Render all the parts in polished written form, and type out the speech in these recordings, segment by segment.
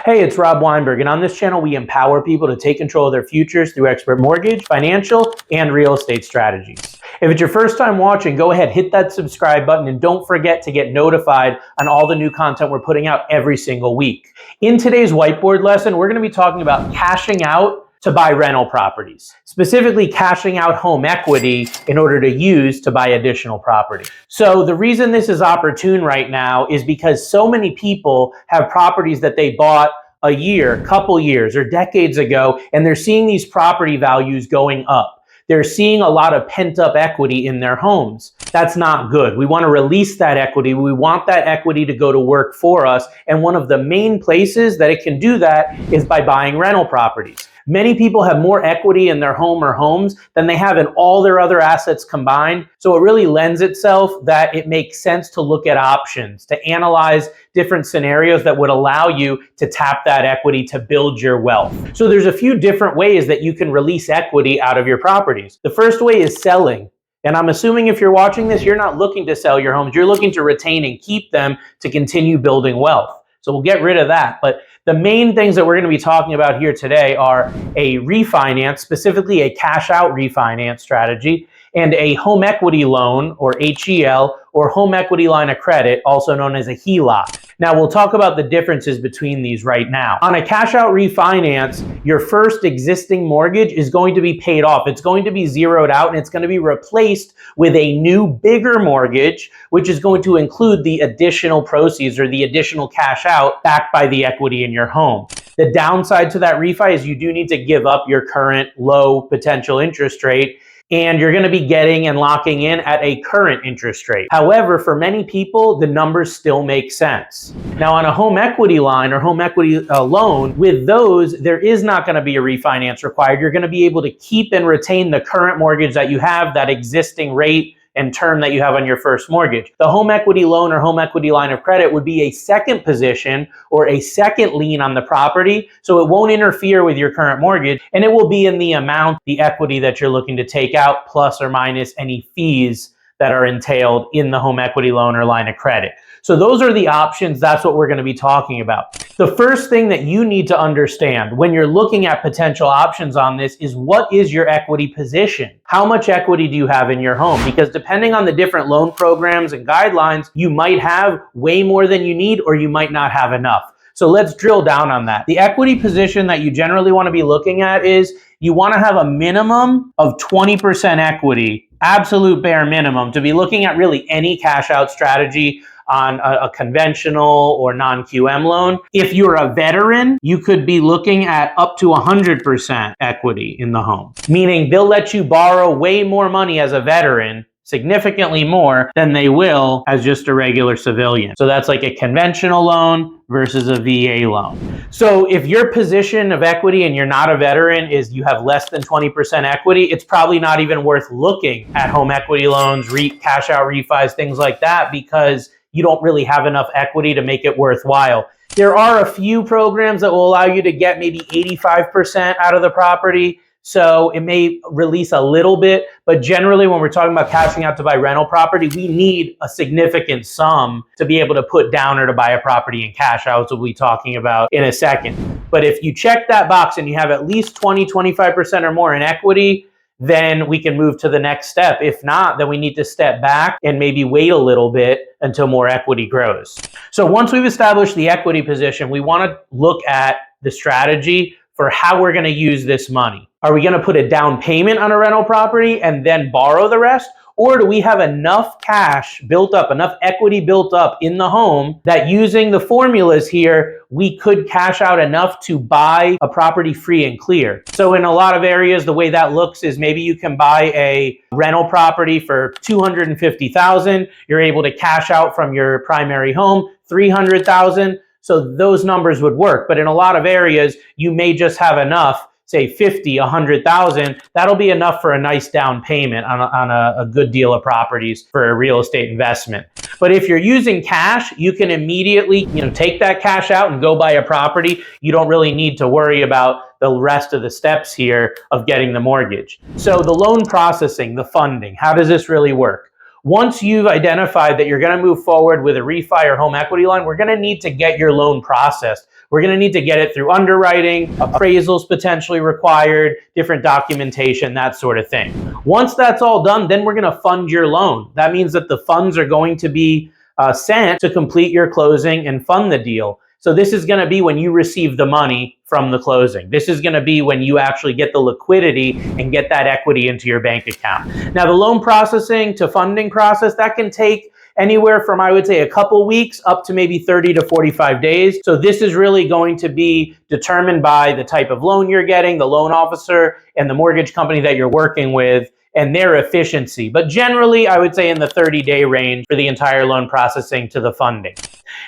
Hey, it's Rob Weinberg, and on this channel, we empower people to take control of their futures through expert mortgage, financial, and real estate strategies. If it's your first time watching, go ahead, hit that subscribe button, and don't forget to get notified on all the new content we're putting out every single week. In today's whiteboard lesson, we're going to be talking about cashing out to buy rental properties, specifically cashing out home equity in order to use to buy additional property. So the reason this is opportune right now is because so many people have properties that they bought a year, couple years, or decades ago, and they're seeing these property values going up. They're seeing a lot of pent-up equity in their homes. That's not good. We want to release that equity. We want that equity to go to work for us. And one of the main places that it can do that is by buying rental properties. Many people have more equity in their home or homes than they have in all their other assets combined. So it really lends itself that it makes sense to look at options, to analyze different scenarios that would allow you to tap that equity to build your wealth. So there's a few different ways that you can release equity out of your properties. The first way is selling. And I'm assuming if you're watching this, you're not looking to sell your homes. You're looking to retain and keep them to continue building wealth. So we'll get rid of that. But the main things that we're going to be talking about here today are a refinance, specifically a cash out refinance strategy, and a home equity loan, or HEL, or home equity line of credit, also known as a HELOC. Now, we'll talk about the differences between these right now. On a cash out refinance, your first existing mortgage is going to be paid off. It's going to be zeroed out, and it's going to be replaced with a new, bigger mortgage, which is going to include the additional proceeds or the additional cash out backed by the equity in your home. The downside to that refi is you do need to give up your current low potential interest rate, and you're going to be getting and locking in at a current interest rate. However, for many people, the numbers still make sense. Now, on a home equity line or home equity loan, with those, there is not going to be a refinance required. You're going to be able to keep and retain the current mortgage that you have, that existing rate and term that you have on your first mortgage. The home equity loan or home equity line of credit would be a second position or a second lien on the property, so it won't interfere with your current mortgage, and it will be in the amount, the equity that you're looking to take out, plus or minus any fees that are entailed in the home equity loan or line of credit. So those are the options. That's what we're going to be talking about. The first thing that you need to understand when you're looking at potential options on this is, what is your equity position? How much equity do you have in your home? Because depending on the different loan programs and guidelines, you might have way more than you need, or you might not have enough. So let's drill down on that. The equity position that you generally want to be looking at is you want to have a minimum of 20% equity, absolute bare minimum, to be looking at really any cash out strategy on a conventional or non-QM loan. If you're a veteran, you could be looking at up to 100% equity in the home, meaning they'll let you borrow way more money as a veteran, significantly more than they will as just a regular civilian. So that's like a conventional loan versus a VA loan. So if your position of equity and you're not a veteran is you have less than 20% equity, it's probably not even worth looking at home equity loans, cash out refis, things like that, because you don't really have enough equity to make it worthwhile. There are a few programs that will allow you to get maybe 85% out of the property, so it may release a little bit, but generally when we're talking about cashing out to buy rental property, we need a significant sum to be able to put down or to buy a property in cash out, we'll be talking about in a second. But if you check that box and you have at least 20-25% or more in equity, then we can move to the next step. If not, then we need to step back and maybe wait a little bit until more equity grows. So once we've established the equity position, we want to look at the strategy for how we're going to use this money. Are we going to put a down payment on a rental property and then borrow the rest? Or do we have enough cash built up, enough equity built up in the home that using the formulas here, we could cash out enough to buy a property free and clear? So in a lot of areas, the way that looks is maybe you can buy a rental property for $250,000. You're able to cash out from your primary home $300,000. So those numbers would work. But in a lot of areas, you may just have enough, say 50, 100,000, that'll be enough for a nice down payment on a good deal of properties for a real estate investment. But if you're using cash, you can immediately, take that cash out and go buy a property. You don't really need to worry about the rest of the steps here of getting the mortgage. So the loan processing, the funding, how does this really work? Once you've identified that you're going to move forward with a refi or home equity line, we're going to need to get your loan processed. we're going to need to get it through underwriting, appraisals potentially required, different documentation, that sort of thing. Once that's all done, then we're going to fund your loan. That means that the funds are going to be sent to complete your closing and fund the deal. So this is going to be when you receive the money from the closing. This is going to be when you actually get the liquidity and get that equity into your bank account. Now, the loan processing to funding process, that can take anywhere from, I would say, a couple weeks up to maybe 30 to 45 days. So this is really going to be determined by the type of loan you're getting, the loan officer, and the mortgage company that you're working with, and their efficiency. But generally, I would say in the 30-day range for the entire loan processing to the funding.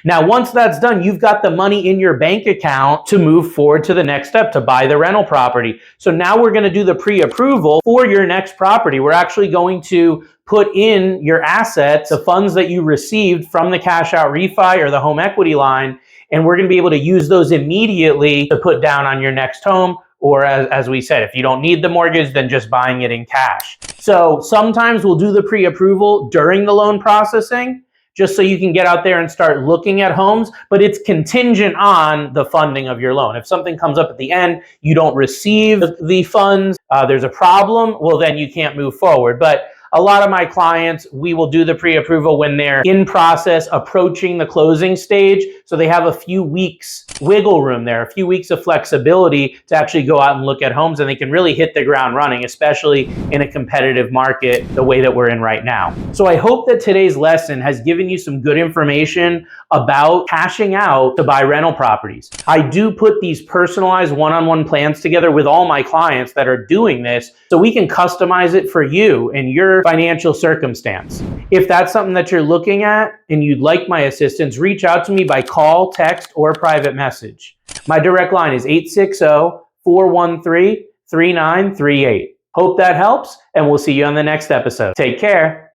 Now, once that's done, you've got the money in your bank account to move forward to the next step, to buy the rental property. So now we're going to do the pre-approval for your next property. We're actually going to put in your assets, the funds that you received from the cash out refi or the home equity line, and we're going to be able to use those immediately to put down on your next home. Or as we said, if you don't need the mortgage, then just buying it in cash. So sometimes we'll do the pre-approval during the loan processing, just so you can get out there and start looking at homes, but it's contingent on the funding of your loan. If something comes up at the end, you don't receive the funds, there's a problem, well, then you can't move forward. But a lot of my clients, we will do the pre-approval when they're in process, approaching the closing stage. So they have a few weeks wiggle room there, a few weeks of flexibility to actually go out and look at homes, and they can really hit the ground running, especially in a competitive market the way that we're in right now. So I hope that today's lesson has given you some good information about cashing out to buy rental properties. I do put these personalized one-on-one plans together with all my clients that are doing this, so we can customize it for you and your financial circumstance. If that's something that you're looking at and you'd like my assistance, reach out to me by call, text, or private message. My direct line is 860-413-3938. Hope that helps, and we'll see you on the next episode. Take care.